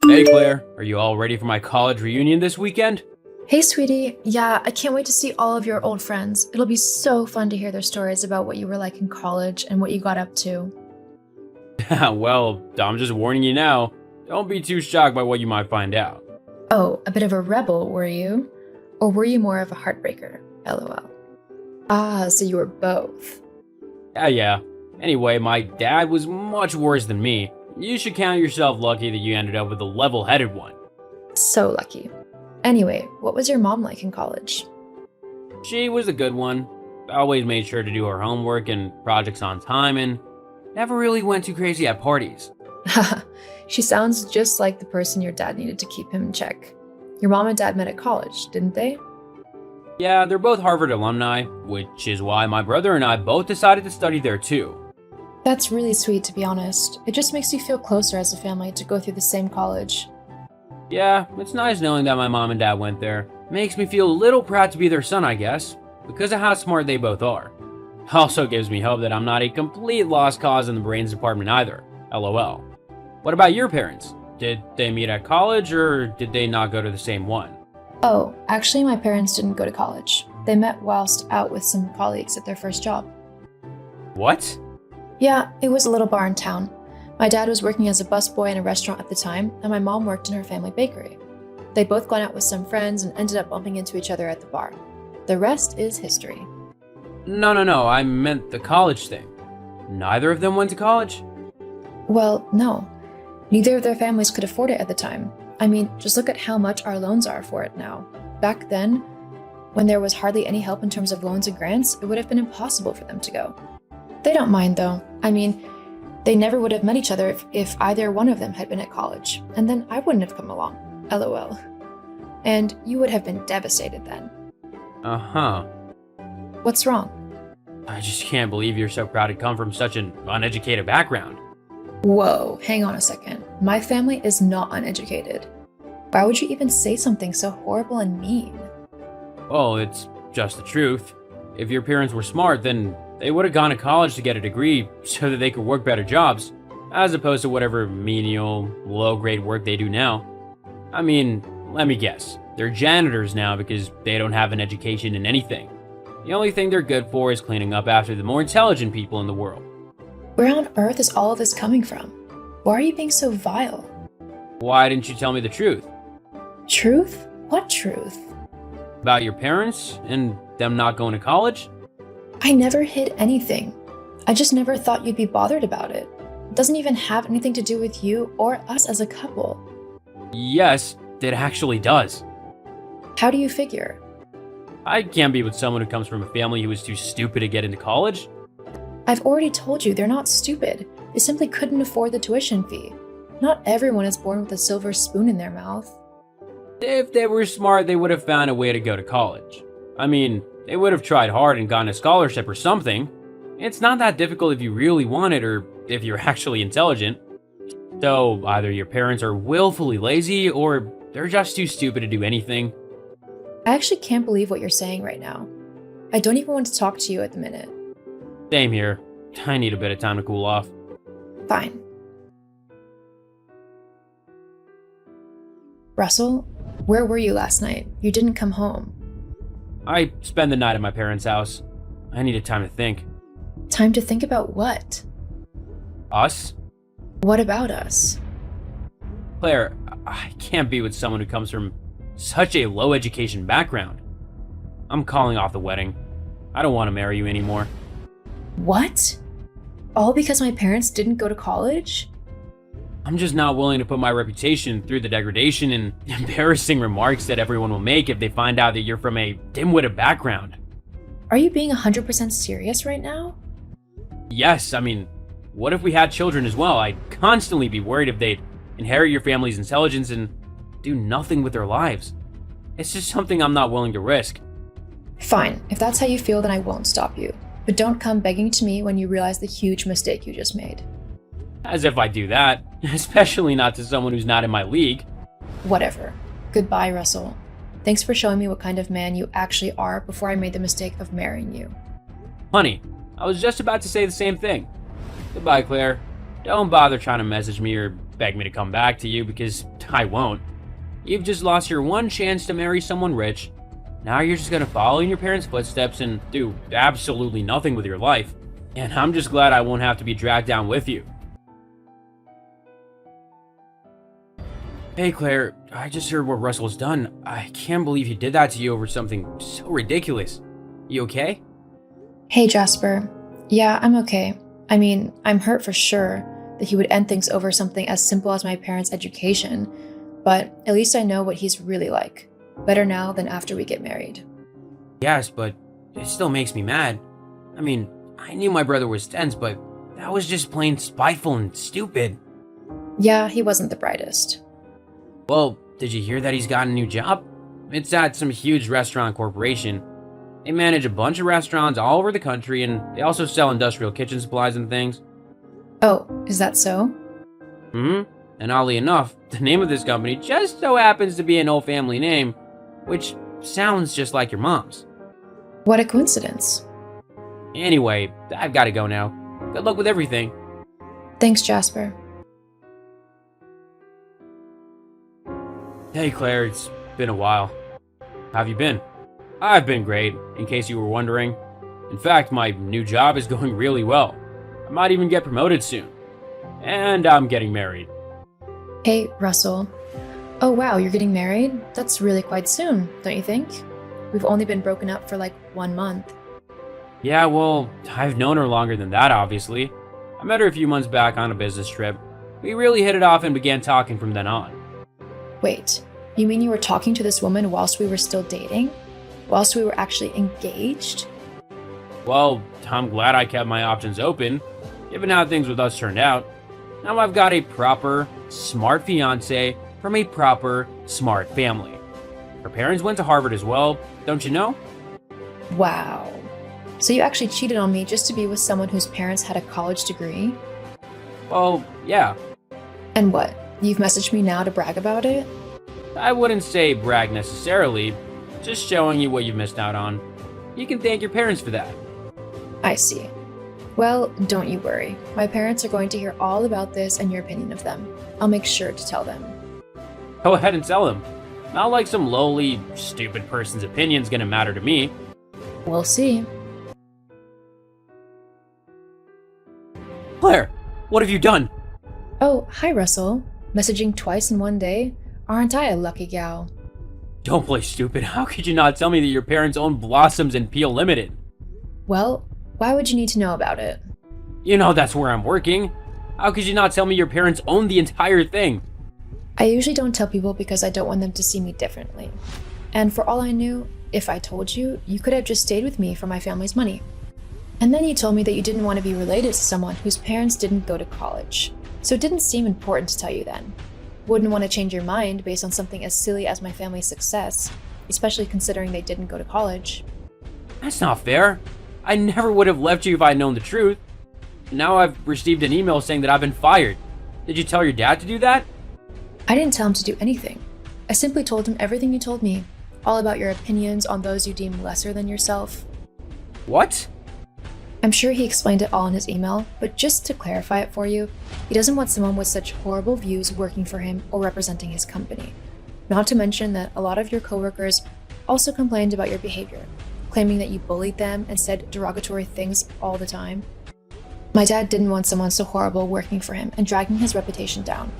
Hey Claire, are you all ready for my college reunion this weekend? Hey, sweetie. Yeah, I can't wait to see all of your old friends. It'll be so fun to hear their stories about what you were like in college and what you got up to. Well, I'm just warning you now. Don't be too shocked by what you might find out. Oh, a bit of a rebel, were you? Or were you more of a heartbreaker? LOL. Ah, so you were both. Yeah. Anyway, my dad was much worse than me. You should count yourself lucky that you ended up with a level-headed one. So lucky. Anyway, what was your mom like in college? She was a good one. Always made sure to do her homework and projects on time and never really went too crazy at parties. Haha, she sounds just like the person your dad needed to keep him in check. Your mom and dad met at college, didn't they? Yeah, they're both Harvard alumni, which is why my brother and I both decided to study there too. That's really sweet, to be honest. It just makes you feel closer as a family to go through the same college. Yeah, it's nice knowing that my mom and dad went there. Makes me feel a little proud to be their son, I guess, because of how smart they both are. Also gives me hope that I'm not a complete lost cause in the brains department either. LOL. What about your parents? Did they meet at college or did they not go to the same one? Oh, actually, my parents didn't go to college. They met whilst out with some colleagues at their first job. What? Yeah, it was a little bar in town. My dad was working as a busboy in a restaurant at the time, and my mom worked in her family bakery. They'd both gone out with some friends and ended up bumping into each other at the bar. The rest is history. No, I meant the college thing. Neither of them went to college? Well, no. Neither of their families could afford it at the time. I mean, just look at how much our loans are for it now. Back then, when there was hardly any help in terms of loans and grants, it would have been impossible for them to go. They don't mind, though. I mean, they never would have met each other if either one of them had been at college, and then I wouldn't have come along. LOL. And you would have been devastated then. Uh-huh. What's wrong? I just can't believe you're so proud to come from such an uneducated background. Whoa, hang on a second. My family is not uneducated. Why would you even say something so horrible and mean? Well, it's just the truth. If your parents were smart, then they would have gone to college to get a degree so that they could work better jobs, as opposed to whatever menial, low-grade work they do now. I mean, let me guess. They're janitors now because they don't have an education in anything. The only thing they're good for is cleaning up after the more intelligent people in the world. Where on earth is all of this coming from? Why are you being so vile? Why didn't you tell me the truth? Truth? What truth? About your parents and them not going to college? I never hid anything. I just never thought you'd be bothered about it. It doesn't even have anything to do with you or us as a couple. Yes, it actually does. How do you figure? I can't be with someone who comes from a family who was too stupid to get into college. I've already told you they're not stupid. They simply couldn't afford the tuition fee. Not everyone is born with a silver spoon in their mouth. If they were smart, they would have found a way to go to college. I mean, they would have tried hard and gotten a scholarship or something. It's not that difficult if you really want it or if you're actually intelligent. So either your parents are willfully lazy or they're just too stupid to do anything. I actually can't believe what you're saying right now. I don't even want to talk to you at the minute. Same here. I need a bit of time to cool off. Fine. Russell, where were you last night? You didn't come home. I spent the night at my parents' house. I needed time to think. Time to think about what? Us? What about us? Claire, I can't be with someone who comes from such a low education background. I'm calling off the wedding. I don't want to marry you anymore. What? All because my parents didn't go to college? I'm just not willing to put my reputation through the degradation and embarrassing remarks that everyone will make if they find out that you're from a dim-witted background. Are you being 100% serious right now? Yes, I mean, what if we had children as well? I'd constantly be worried if they'd inherit your family's intelligence and do nothing with their lives. It's just something I'm not willing to risk. Fine, if that's how you feel, then I won't stop you. But don't come begging to me when you realize the huge mistake you just made. As if I do that, especially not to someone who's not in my league. Whatever. Goodbye, Russell. Thanks for showing me what kind of man you actually are before I made the mistake of marrying you. Honey, I was just about to say the same thing. Goodbye, Claire. Don't bother trying to message me or beg me to come back to you because I won't. You've just lost your one chance to marry someone rich. Now you're just gonna follow in your parents' footsteps and do absolutely nothing with your life. And I'm just glad I won't have to be dragged down with you. Hey Claire, I just heard what Russell's done. I can't believe he did that to you over something so ridiculous. You okay? Hey, Jasper. Yeah, I'm okay. I mean, I'm hurt for sure that he would end things over something as simple as my parents' education, but at least I know what he's really like. Better now than after we get married. Yes, but it still makes me mad. I mean, I knew my brother was tense, but that was just plain spiteful and stupid. Yeah, he wasn't the brightest. Well, did you hear that he's got a new job? It's at some huge restaurant corporation. They manage a bunch of restaurants all over the country, and they also sell industrial kitchen supplies and things. Oh, is that so? And oddly enough, the name of this company just so happens to be an old family name, which sounds just like your mom's. What a coincidence. Anyway, I've got to go now. Good luck with everything. Thanks, Jasper. Hey Claire, it's been a while. How have you been? I've been great, in case you were wondering. In fact, my new job is going really well. I might even get promoted soon. And I'm getting married. Hey, Russell. Oh wow, you're getting married? That's really quite soon, don't you think? We've only been broken up for like 1 month. Yeah, well, I've known her longer than that, obviously. I met her a few months back on a business trip. We really hit it off and began talking from then on. Wait, you mean you were talking to this woman whilst we were still dating? Whilst we were actually engaged? Well, I'm glad I kept my options open, given how things with us turned out. Now I've got a proper, smart fiance from a proper, smart family. Her parents went to Harvard as well, don't you know? Wow. So you actually cheated on me just to be with someone whose parents had a college degree? Well, yeah. And what? You've messaged me now to brag about it? I wouldn't say brag necessarily, just showing you what you've missed out on. You can thank your parents for that. I see. Well, don't you worry. My parents are going to hear all about this and your opinion of them. I'll make sure to tell them. Go ahead and tell them. Not like some lowly, stupid person's opinion's gonna matter to me. We'll see. Claire, what have you done? Oh, hi, Russell. Messaging twice in one day? Aren't I a lucky gal? Don't play stupid. How could you not tell me that your parents own Blossoms and Peel Limited? Well, why would you need to know about it? You know that's where I'm working. How could you not tell me your parents own the entire thing? I usually don't tell people because I don't want them to see me differently. And for all I knew, if I told you, you could have just stayed with me for my family's money. And then you told me that you didn't want to be related to someone whose parents didn't go to college. So it didn't seem important to tell you then. Wouldn't want to change your mind based on something as silly as my family's success, especially considering they didn't go to college. That's not fair. I never would have left you if I'd known the truth. Now I've received an email saying that I've been fired. Did you tell your dad to do that? I didn't tell him to do anything. I simply told him everything you told me, all about your opinions on those you deem lesser than yourself. What? I'm sure he explained it all in his email, but just to clarify it for you, he doesn't want someone with such horrible views working for him or representing his company. Not to mention that a lot of your coworkers also complained about your behavior, claiming that you bullied them and said derogatory things all the time. My dad didn't want someone so horrible working for him and dragging his reputation down.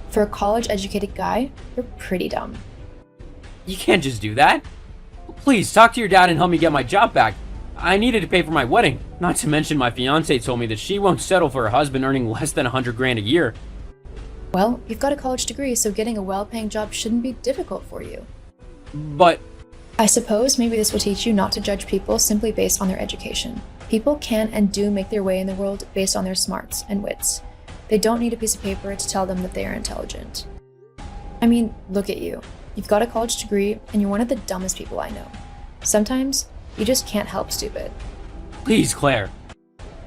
For a college-educated guy, you're pretty dumb. You can't just do that. Please, talk to your dad and help me get my job back. I needed to pay for my wedding. Not to mention my fiance told me that she won't settle for a husband earning less than $100,000 a year. Well, you've got a college degree, so getting a well-paying job shouldn't be difficult for you. But I suppose maybe this will teach you not to judge people simply based on their education. People can and do make their way in the world based on their smarts and wits. They don't need a piece of paper to tell them that they are intelligent. I mean, look at you. You've got a college degree, and you're one of the dumbest people I know. Sometimes, you just can't help stupid. please, Claire.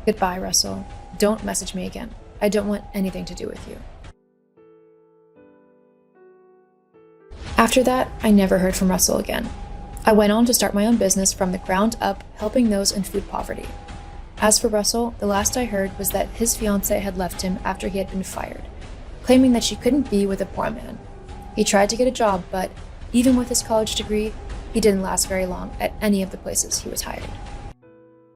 Goodbye, Russell. Don't message me again. I don't want anything to do with you. After that, I never heard from Russell again. I went on to start my own business from the ground up, helping those in food poverty. As for Russell, the last I heard was that his fiancée had left him after he had been fired, claiming that she couldn't be with a poor man. He tried to get a job, but even with his college degree, he didn't last very long at any of the places he was hired.